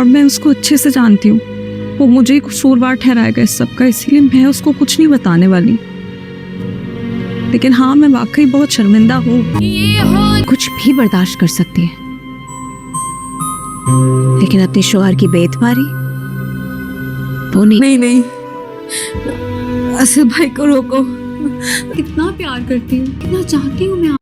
और मैं उसको अच्छे से जानती हूँ। वो मुझे ही कसूरवार ठहराएगा इस सब का, इसलिए मैं उसको कुछ नहीं बताने वाली। लेकिन हाँ, मैं वाकई बहुत शर्मिंदा हूँ। कुछ भी बर्दाश्त कर सकती है, लेकिन अपने शौहर की बेइतबारी वो नहीं। नहीं नहीं, आसिफ भाई को रोको। कितना प्यार करती हूँ, कितना चाहती हूँ मैं।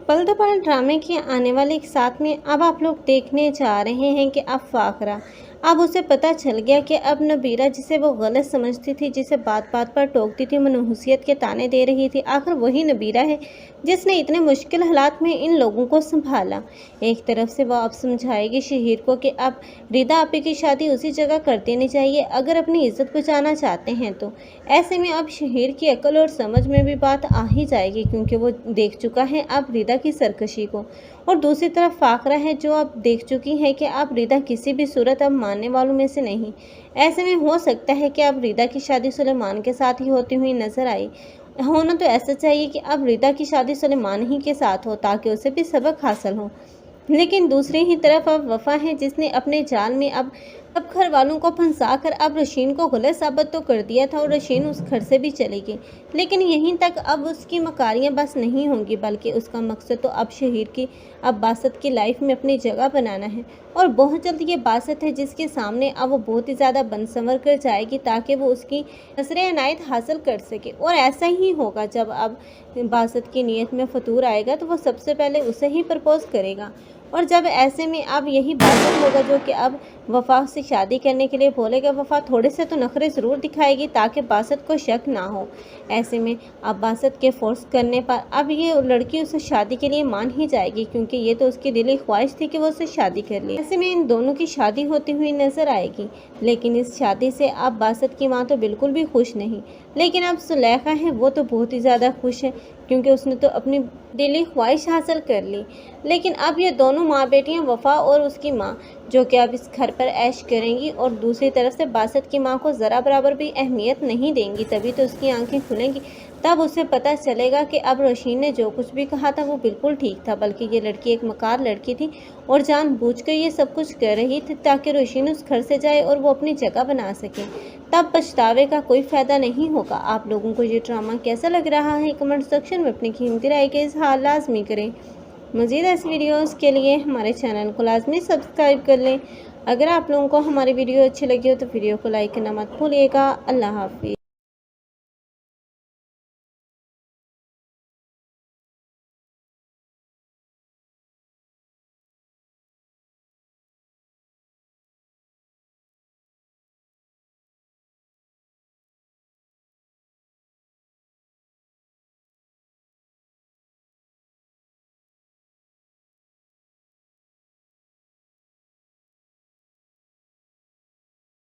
पल दो पल ड्रामे के आने वाले एक साथ में अब आप लोग देखने जा रहे हैं कि अब फाकरा, अब उसे पता चल गया कि अब नबीरा जिसे वो गलत समझती थी, जिसे बात बात पर टोकती थी, मनहूसियत के ताने दे रही थी, आखिर वही नबीरा है जिसने इतने मुश्किल हालात में इन लोगों को संभाला। एक तरफ से वह अब समझाएगी शहीर को कि अब रिदा आपी की शादी उसी जगह कर देनी चाहिए अगर अपनी इज्जत बचाना चाहते हैं तो। ऐसे में अब शहीर की अक्ल और समझ में भी बात आ ही जाएगी, क्योंकि वो देख चुका है अब रिदा की सरकशी को। और दूसरी तरफ फाकरा है जो अब देख चुकी है कि अब रिदा किसी भी सूरत अब मानने वालों में से नहीं। ऐसे में हो सकता है कि अब रिदा की शादी सुलेमान के साथ ही होती हुई नजर आई। होना तो ऐसा चाहिए कि अब रिदा की शादी सुलेमान ही के साथ हो ताकि उसे भी सबक हासिल हो। लेकिन दूसरी ही तरफ अब वफा है जिसने अपने जाल में अब सब घर वालों को फंसा कर अब रशीन को गलत साबित तो कर दिया था और रशीन उस घर से भी चली गई। लेकिन यहीं तक अब उसकी मकारियां बस नहीं होंगी, बल्कि उसका मकसद तो अब शहीर की अब बासत की लाइफ में अपनी जगह बनाना है। और बहुत जल्द ये बासत है जिसके सामने अब वो बहुत ही ज़्यादा बन संवर कर जाएगी ताकि वो उसकी नसर इनायत हासिल कर सके। और ऐसा ही होगा, जब अब बासत की नीयत में फतूर आएगा तो वो सबसे पहले उसे ही प्रपोज करेगा। और जब ऐसे में अब यही बासत होगा जो कि अब वफा से शादी करने के लिए बोलेगा। वफा थोड़े से तो नखरे ज़रूर दिखाएगी ताकि बासत को शक ना हो। ऐसे में अब बासत के फोर्स करने पर अब ये लड़की उसे शादी के लिए मान ही जाएगी, क्योंकि ये तो उसकी दिली ख्वाहिश थी कि वो उससे शादी कर ले। ऐसे में इन दोनों की शादी होती हुई नजर आएगी। लेकिन इस शादी से अब बासत की माँ तो बिल्कुल भी खुश नहीं, लेकिन अब सुलेखा है वो तो बहुत ही ज़्यादा खुश है, क्योंकि उसने तो अपनी दिली ख्वाहिश हासिल कर ली। लेकिन अब ये दोनों माँ बेटियाँ, वफा और उसकी माँ, जो कि अब इस घर पर ऐश करेंगी और दूसरी तरफ से बासत की माँ को ज़रा बराबर भी अहमियत नहीं देंगी। तभी तो उसकी आंखें खुलेंगी, तब उसे पता चलेगा कि अब रशीन ने जो कुछ भी कहा था वो बिल्कुल ठीक था, बल्कि ये लड़की एक मकार लड़की थी और जानबूझकर ये सब कुछ कर रही थी ताकि रशीन उस घर से जाए और वो अपनी जगह बना सके। तब पछतावे का कोई फ़ायदा नहीं होगा। आप लोगों को ये ड्रामा कैसा लग रहा है कमेंट सेक्शन में अपनी कीमती राय के इज़हार लाजमी करें। मज़ीद ऐसी वीडियोस के लिए हमारे चैनल को लाजमी सब्सक्राइब कर लें। अगर आप लोगों को हमारी वीडियो अच्छी लगी हो तो वीडियो को लाइक करना मत भूलिएगा। अल्लाह हाफिज़।